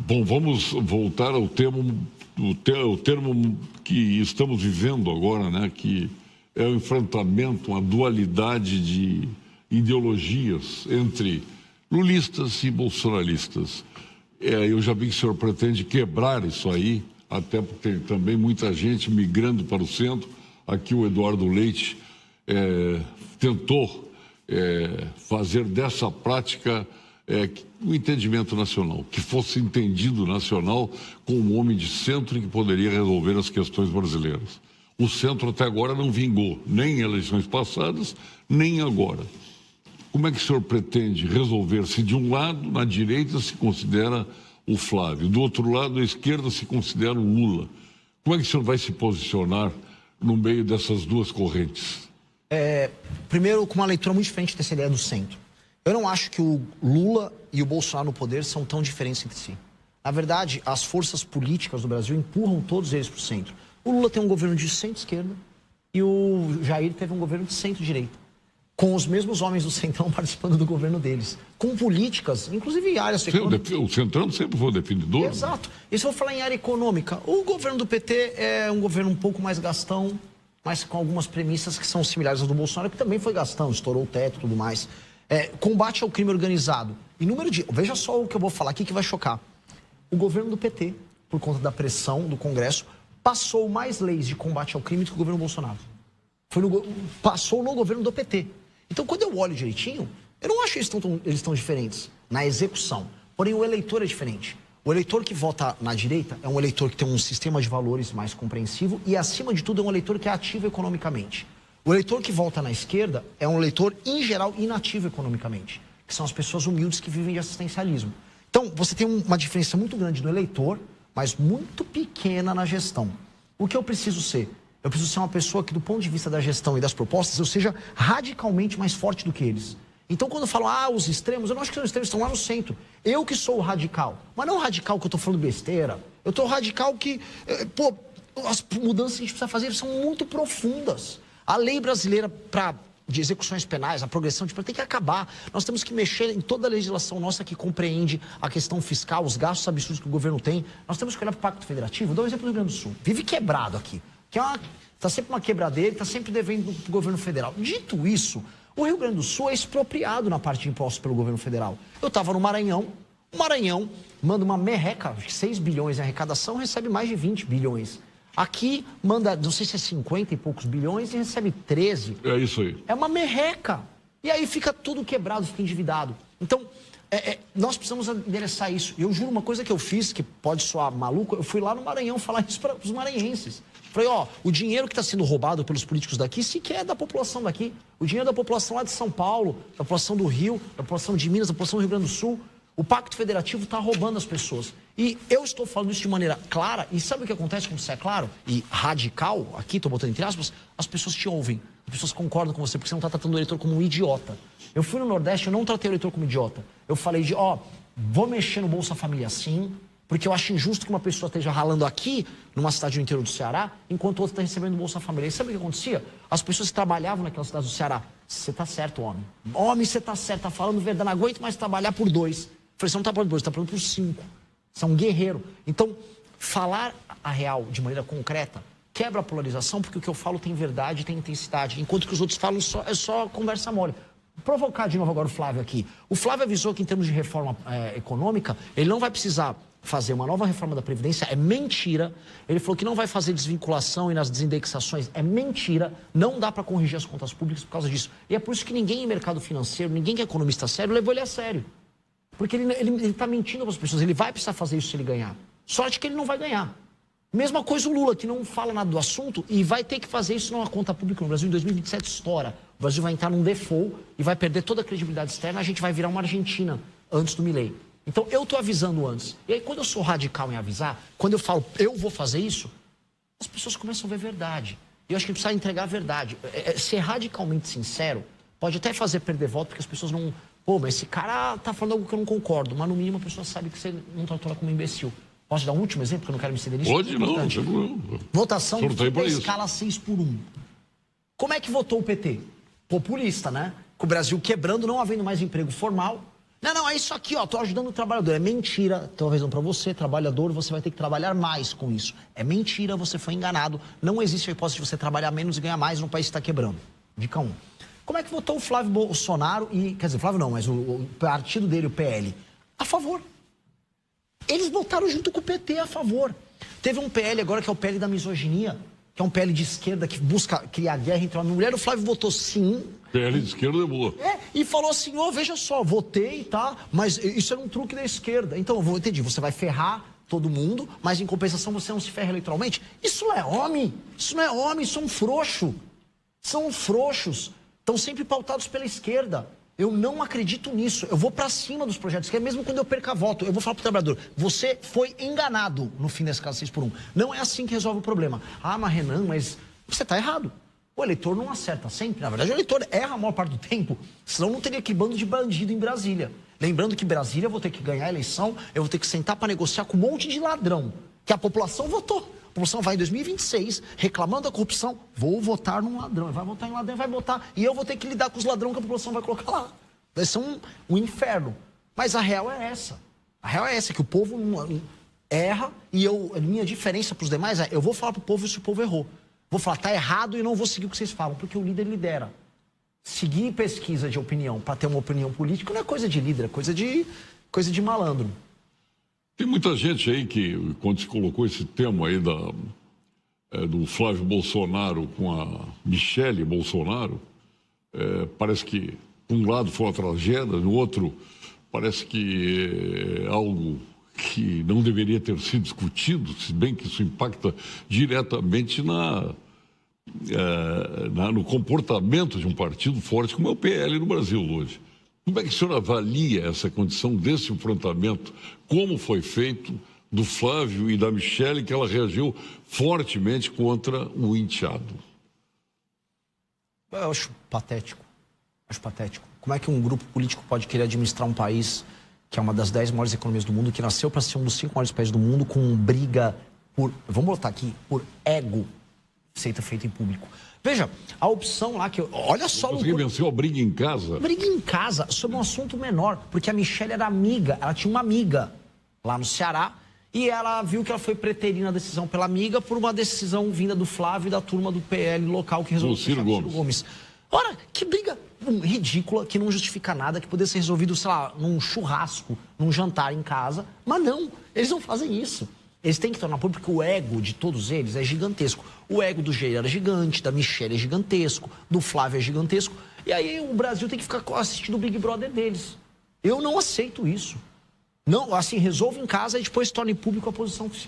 Bom, vamos voltar ao termo, o termo que estamos vivendo agora, né? Que é o enfrentamento, uma dualidade de ideologias entre lulistas e bolsonaristas. Eu já vi que o senhor pretende quebrar isso aí, até porque tem também muita gente migrando para o centro. Aqui o Eduardo Leite tentou fazer dessa prática um entendimento nacional, que fosse entendido nacional como um homem de centro que poderia resolver as questões brasileiras. O centro até agora não vingou, nem em eleições passadas, nem agora. Como é que o senhor pretende resolver se de um lado, na direita, se considera o Flávio, do outro lado, à esquerda, se considera o Lula? Como é que o senhor vai se posicionar no meio dessas duas correntes? Primeiro, com uma leitura muito diferente dessa ideia do centro. Eu não acho que o Lula e o Bolsonaro no poder são tão diferentes entre si. Na verdade, as forças políticas do Brasil empurram todos eles para o centro. O Lula tem um governo de centro-esquerda e o Jair teve um governo de centro-direita, com os mesmos homens do Centrão participando do governo deles, com políticas, inclusive áreas econômicas. O Centrão sempre foi definidor. Exato. E se eu falar em área econômica, o governo do PT é um governo um pouco mais gastão, mas com algumas premissas que são similares às do Bolsonaro, que também foi gastão, estourou o teto e tudo mais. Combate ao crime organizado. Veja só o que eu vou falar aqui que vai chocar. O governo do PT, por conta da pressão do Congresso, passou mais leis de combate ao crime do que o governo Bolsonaro. Passou no governo do PT. Então, quando eu olho direitinho, eu não acho que eles estão diferentes na execução. Porém, o eleitor é diferente. O eleitor que vota na direita é um eleitor que tem um sistema de valores mais compreensivo e, acima de tudo, é um eleitor que é ativo economicamente. O eleitor que vota na esquerda é um eleitor, em geral, inativo economicamente, que são as pessoas humildes que vivem de assistencialismo. Então, você tem uma diferença muito grande no eleitor, mas muito pequena na gestão. O que eu preciso ser? Eu preciso ser uma pessoa que, do ponto de vista da gestão e das propostas, eu seja radicalmente mais forte do que eles. Então, quando eu falo, os extremos, eu não acho que os extremos estão lá no centro. Eu que sou o radical. Mas não o radical que eu estou falando besteira. Eu estou radical que, as mudanças que a gente precisa fazer são muito profundas. A lei brasileira de execuções penais, a progressão de pena tem que acabar. Nós temos que mexer em toda a legislação nossa que compreende a questão fiscal, os gastos absurdos que o governo tem. Nós temos que olhar para o Pacto Federativo. Vou dar um exemplo do Rio Grande do Sul. Vive quebrado aqui. Está sempre uma quebradeira, está sempre devendo para o governo federal. Dito isso, o Rio Grande do Sul é expropriado na parte de impostos pelo governo federal. Eu estava no Maranhão, o Maranhão manda uma merreca, 6 bilhões em arrecadação, recebe mais de 20 bilhões. Aqui manda, não sei se é 50 e poucos bilhões e recebe 13. É isso aí. É uma merreca. E aí fica tudo quebrado, fica endividado. Então, nós precisamos endereçar isso. E eu juro uma coisa que eu fiz, que pode soar maluco, eu fui lá no Maranhão falar isso para os maranhenses. Falei, o dinheiro que está sendo roubado pelos políticos daqui, sequer é da população daqui. O dinheiro da população lá de São Paulo, da população do Rio, da população de Minas, da população do Rio Grande do Sul. O Pacto Federativo está roubando as pessoas. E eu estou falando isso de maneira clara. E sabe o que acontece quando você é claro e radical? Aqui, estou botando entre aspas. As pessoas te ouvem. As pessoas concordam com você porque você não está tratando o eleitor como um idiota. Eu fui no Nordeste, eu não tratei o eleitor como idiota. Eu falei vou mexer no Bolsa Família sim, porque eu acho injusto que uma pessoa esteja ralando aqui, numa cidade do interior do Ceará, enquanto outra está recebendo o Bolsa Família. E sabe o que acontecia? As pessoas que trabalhavam naquelas cidades do Ceará. Você está certo, homem. Homem, você está certo, está falando verdade. Não aguento mais trabalhar por 2. Falei, você não está falando por 2, você está falando por 5. Você é um guerreiro. Então, falar a real de maneira concreta quebra a polarização, porque o que eu falo tem verdade, tem intensidade, enquanto que os outros falam é só conversa mole. Provocar de novo agora o Flávio aqui. O Flávio avisou que em termos de reforma econômica, ele não vai precisar fazer uma nova reforma da Previdência, é mentira. Ele falou que não vai fazer desvinculação e nas desindexações, é mentira. Não dá para corrigir as contas públicas por causa disso. E é por isso que ninguém em mercado financeiro, ninguém que é economista sério, levou ele a sério. Porque ele está mentindo para as pessoas, ele vai precisar fazer isso se ele ganhar. Sorte que ele não vai ganhar. Mesma coisa o Lula, que não fala nada do assunto e vai ter que fazer isso numa conta pública no Brasil. Em 2027 estoura. O Brasil vai entrar num default e vai perder toda a credibilidade externa. A gente vai virar uma Argentina antes do Milei. Então eu estou avisando antes. E aí quando eu sou radical em avisar, quando eu falo eu vou fazer isso, as pessoas começam a ver verdade. E eu acho que precisa entregar a verdade. Ser radicalmente sincero pode até fazer perder voto, porque as pessoas não... mas esse cara tá falando algo que eu não concordo. Mas no mínimo a pessoa sabe que você não tratou ela como imbecil. Posso dar um último exemplo, que eu não quero me ceder nisso? Pode, não. Votação da escala 6x1. Como é que votou o PT? Populista, né? Com o Brasil quebrando, não havendo mais emprego formal. Não, é isso aqui, ó, tô ajudando o trabalhador. É mentira, talvez não para você, trabalhador, você vai ter que trabalhar mais com isso. É mentira, você foi enganado. Não existe a hipótese de você trabalhar menos e ganhar mais num país que está quebrando. Dica 1. Como é que votou o Flávio Bolsonaro e... Quer dizer, Flávio não, mas o partido dele, o PL, a favor. Eles votaram junto com o PT a favor. Teve um PL agora que é o PL da misoginia, que é um PL de esquerda que busca criar guerra entre homem e mulher. O Flávio votou sim. PL de esquerda é boa. E falou assim, veja só, votei, tá? Mas isso era um truque da esquerda. Então, eu entendi, você vai ferrar todo mundo, mas em compensação você não se ferra eleitoralmente. Isso não é homem, isso não é homem, isso é um frouxo. São frouxos, estão sempre pautados pela esquerda. Eu não acredito nisso. Eu vou pra cima dos projetos, que é mesmo quando eu perca voto. Eu vou falar pro trabalhador, você foi enganado no fim desse caso 6x1. Não é assim que resolve o problema. Mas Renan, mas você tá errado. O eleitor não acerta sempre. Na verdade, o eleitor erra a maior parte do tempo. Senão não teria que bando de bandido em Brasília. Lembrando que Brasília eu vou ter que ganhar a eleição, eu vou ter que sentar para negociar com um monte de ladrão. Que a população votou. A população vai em 2026 reclamando da corrupção. Vou votar num ladrão. Vai votar em ladrão, vai votar. E eu vou ter que lidar com os ladrões que a população vai colocar lá. Vai ser um inferno. Mas a real é essa. A real é essa, que o povo erra e a minha diferença para os demais é, eu vou falar para o povo se o povo errou. Vou falar, tá errado e não vou seguir o que vocês falam, porque o líder lidera. Seguir pesquisa de opinião para ter uma opinião política não é coisa de líder, é coisa de malandro. Tem muita gente aí que, quando se colocou esse tema aí do Flávio Bolsonaro com a Michele Bolsonaro, parece que, por um lado, foi uma tragédia, no outro, parece que é algo que não deveria ter sido discutido, se bem que isso impacta diretamente no comportamento de um partido forte como é o PL no Brasil hoje. Como é que o senhor avalia essa condição desse enfrentamento? Como foi feito do Flávio e da Michele, que ela reagiu fortemente contra o enteado? Eu acho patético. Acho patético. Como é que um grupo político pode querer administrar um país que é uma das 10 maiores economias do mundo, que nasceu para ser um dos 5 maiores países do mundo, com briga por, vamos botar aqui, por ego, feito em público. Veja, a opção lá que... Olha só... Você venceu a briga em casa? Briga em casa sobre um assunto menor, porque a Michele era amiga, ela tinha uma amiga lá no Ceará, e ela viu que ela foi preterina a decisão pela amiga por uma decisão vinda do Flávio e da turma do PL local que resolveu Ciro Gomes. Ora, que briga ridícula, que não justifica nada, que poderia ser resolvido, sei lá, num churrasco, num jantar em casa. Mas não, eles não fazem isso. Eles têm que tornar público, porque o ego de todos eles é gigantesco. O ego do Jair era gigante, da Michele é gigantesco, do Flávio é gigantesco. E aí o Brasil tem que ficar assistindo o Big Brother deles. Eu não aceito isso. Não, assim, resolve em casa e depois torne público a posição oficial.